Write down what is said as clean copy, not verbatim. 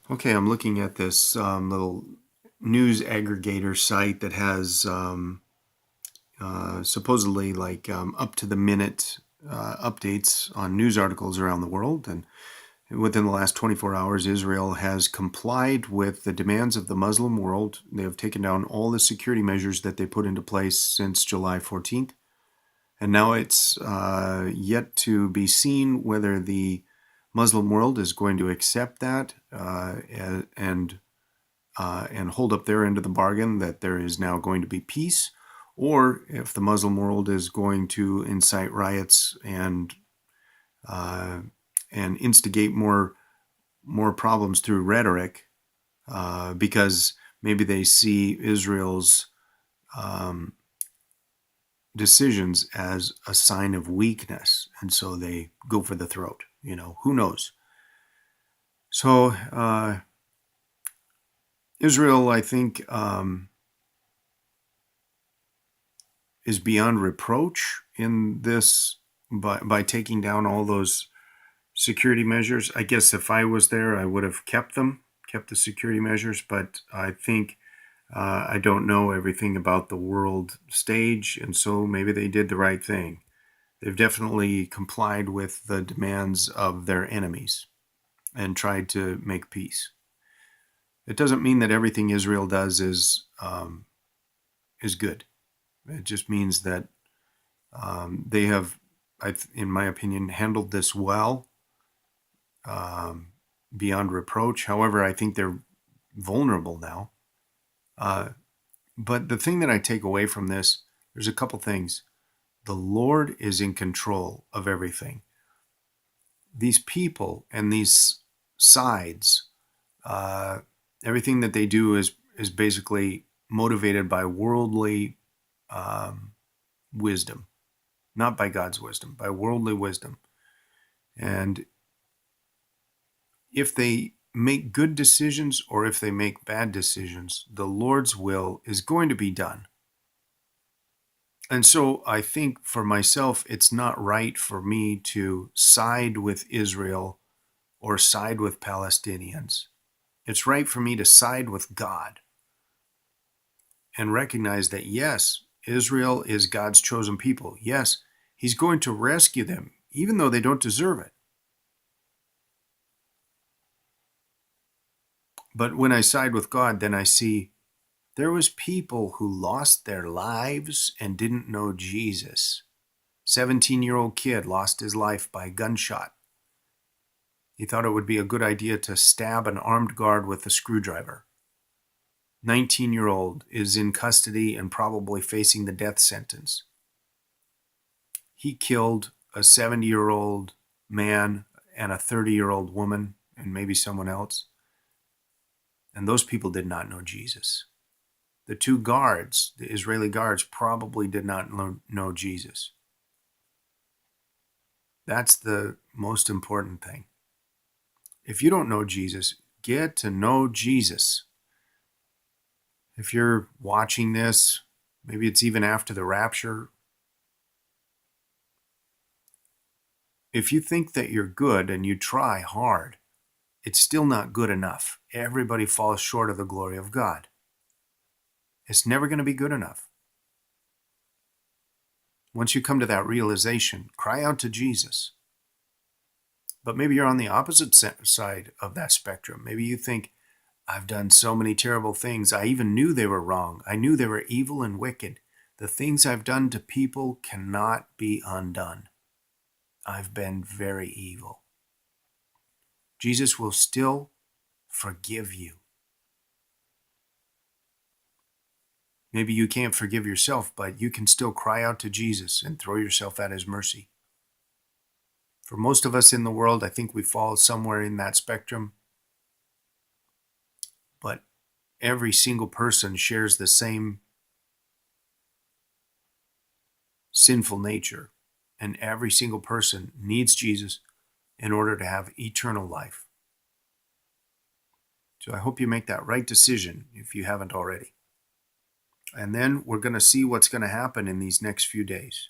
Okay, I'm looking at this little news aggregator site that has supposedly like up to the minute updates on news articles around the world. And within the last 24 hours, Israel has complied with the demands of the Muslim world. They have taken down all the security measures that they put into place since July 14th. And now it's yet to be seen whether the Muslim world is going to accept that and hold up their end of the bargain that there is now going to be peace, or if the Muslim world is going to incite riots uh, and instigate more problems through rhetoric, because maybe they see Israel's um, decisions as a sign of weakness, and so they go for the throat. Who knows? So Israel, I think, is beyond reproach in this by taking down all those security measures. I guess if I was there, I would have kept the security measures, but I think I don't know everything about the world stage, and so maybe they did the right thing. They've definitely complied with the demands of their enemies and tried to make peace. It doesn't mean that everything Israel does is good. It just means that they have, in my opinion, handled this well, um, beyond reproach. However, I think they're vulnerable now. Uh, but the thing that I take away from this, there's a couple things. The Lord is in control of everything. These people and these sides, uh, everything that they do is basically motivated by worldly um, wisdom, not by God's wisdom, by worldly wisdom. And if they make good decisions or if they make bad decisions, the Lord's will is going to be done. And so I think for myself, it's not right for me to side with Israel or side with Palestinians. It's right for me to side with God and recognize that, yes, Israel is God's chosen people. Yes, He's going to rescue them, even though they don't deserve it. But when I side with God, then I see there was people who lost their lives and didn't know Jesus. 17-year-old kid lost his life by gunshot. He thought it would be a good idea to stab an armed guard with a screwdriver. 19-year-old is in custody and probably facing the death sentence. He killed a 70-year-old man and a 30-year-old woman and maybe someone else. And those people did not know Jesus. The two guards, the Israeli guards, probably did not know Jesus. That's the most important thing. If you don't know Jesus, get to know Jesus. If you're watching this, maybe it's even after the rapture, if you think that you're good and you try hard, it's still not good enough. Everybody falls short of the glory of God. It's never going to be good enough. Once you come to that realization, cry out to Jesus. But maybe you're on the opposite side of that spectrum. Maybe you think, I've done so many terrible things. I even knew they were wrong. I knew they were evil and wicked. The things I've done to people cannot be undone. I've been very evil. Jesus will still forgive you. Maybe you can't forgive yourself, but you can still cry out to Jesus and throw yourself at His mercy. For most of us in the world, I think we fall somewhere in that spectrum. But every single person shares the same sinful nature. And every single person needs Jesus in order to have eternal life. So I hope you make that right decision if you haven't already. And then we're going to see what's going to happen in these next few days.